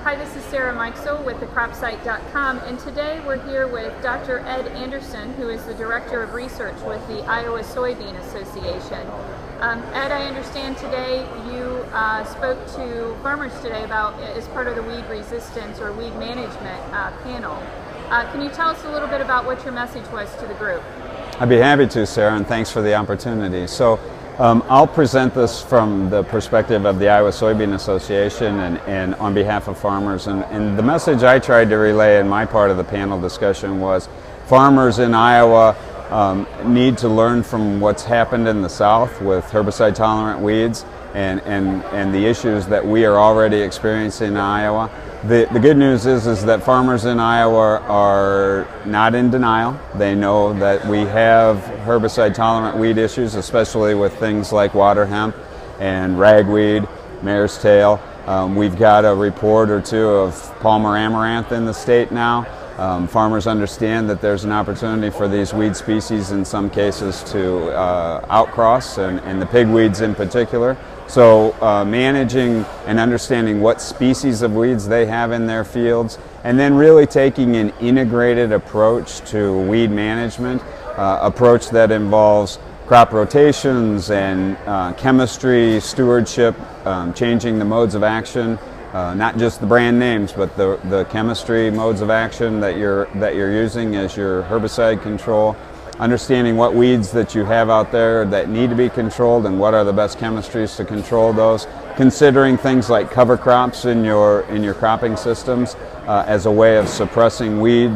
Hi, this is Sarah Mikesell with thecropsite.com, and today we're here with Dr. Ed Anderson, who is the Director of Research with the Iowa Soybean Association. Ed, I understand today you spoke to farmers today about, as part of the weed resistance or weed management panel. Can you tell us a little bit about what your message was to the group? I'd be happy to, Sarah, and thanks for the opportunity. So I'll present this from the perspective of the Iowa Soybean Association and on behalf of farmers. And the message I tried to relay in my part of the panel discussion was farmers in Iowa need to learn from what's happened in the South with herbicide-tolerant weeds and the issues that we are already experiencing in Iowa. The good news is that farmers in Iowa are not in denial. They know that we have herbicide-tolerant weed issues, especially with things like water hemp and ragweed, mare's tail. We've got a report or two of Palmer amaranth in the state now. Farmers understand that there's an opportunity for these weed species in some cases to outcross, and the pigweeds in particular. So managing and understanding what species of weeds they have in their fields, and then really taking an integrated approach to weed management, approach that involves crop rotations and chemistry, stewardship, changing the modes of action, not just the brand names, but the chemistry modes of action that you're using as your herbicide control. Understanding what weeds that you have out there that need to be controlled and what are the best chemistries to control those. Considering things like cover crops in your cropping systems as a way of suppressing weed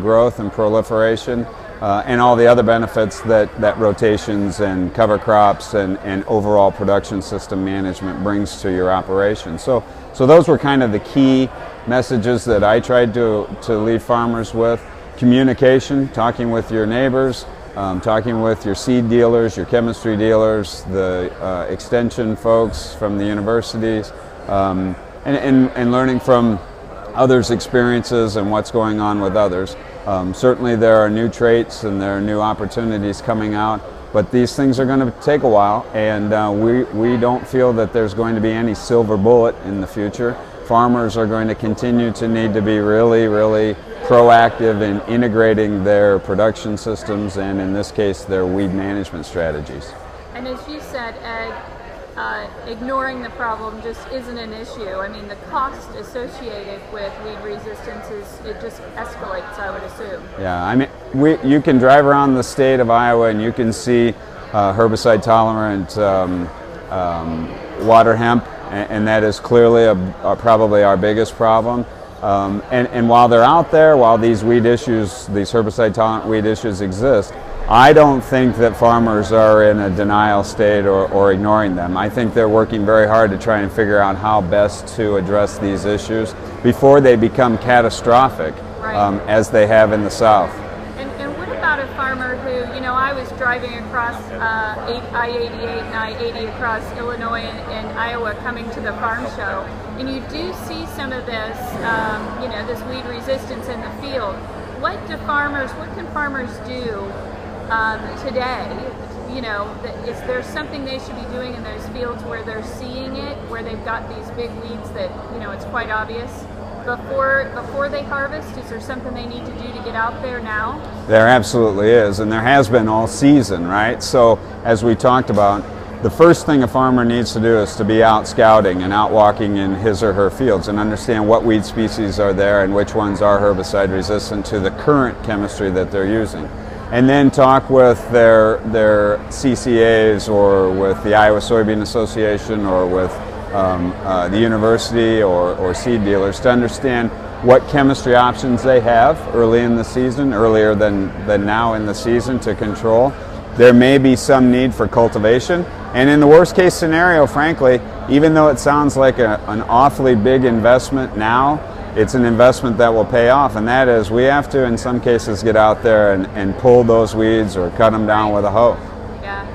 growth and proliferation, and all the other benefits that rotations and cover crops and overall production system management brings to your operation. So those were kind of the key messages that I tried to leave farmers with. Communication, talking with your neighbors, talking with your seed dealers, your chemistry dealers, the extension folks from the universities, and learning from others' experiences and what's going on with others. Certainly there are new traits and there are new opportunities coming out, but these things are going to take a while, and we don't feel that there's going to be any silver bullet in the future. Farmers are going to continue to need to be really proactive in integrating their production systems and, in this case, their weed management strategies. And as you said, Ed, ignoring the problem just isn't an issue. I mean, the cost associated with weed resistance it just escalates, I would assume. Yeah, I mean, you can drive around the state of Iowa and you can see herbicide-tolerant water hemp, and that is clearly probably our biggest problem. And while they're out there, while these weed issues, these herbicide-tolerant weed issues exist, I don't think that farmers are in a denial state or ignoring them. I think they're working very hard to try and figure out how best to address these issues before they become catastrophic, right, as they have in the South. And what about a farmer who, I was driving across I-88 and I-80 across Illinois and Iowa coming to the farm show, and you do see some of this, this weed resistance in the field. What can farmers do today? Is there something they should be doing in those fields where they're seeing it, where they've got these big weeds that, it's quite obvious? Before they harvest, is there something they need to do to get out there now? There absolutely is, and there has been all season, right? So as we talked about, the first thing a farmer needs to do is to be out scouting and out walking in his or her fields and understand what weed species are there and which ones are herbicide resistant to the current chemistry that they're using. And then talk with their CCAs or with the Iowa Soybean Association or with the university or seed dealers to understand what chemistry options they have early in the season, earlier than now in the season, to control. There may be some need for cultivation, and in the worst case scenario, frankly, even though it sounds like an awfully big investment now, it's an investment that will pay off, and that is we have to in some cases get out there and pull those weeds or cut them down with a hoe. Yeah,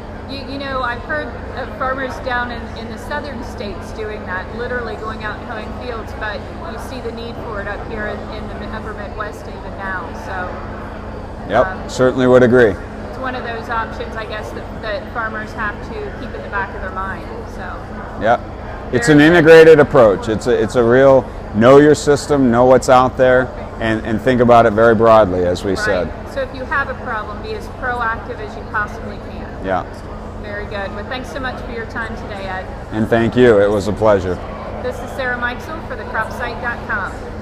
I've heard of farmers down in the southern states doing that, literally going out and hoeing fields, but you see the need for it up here in the upper Midwest even now. So yep, certainly would agree. It's one of those options, I guess, that farmers have to keep in the back of their mind. So yep, it's an integrated approach. It's a real know your system, know what's out there, and think about it very broadly, as we said. So if you have a problem, be as proactive as you possibly can. Yeah. Very good. Well, thanks so much for your time today, Ed. And thank you. It was a pleasure. This is Sarah Meixel for thecropsite.com.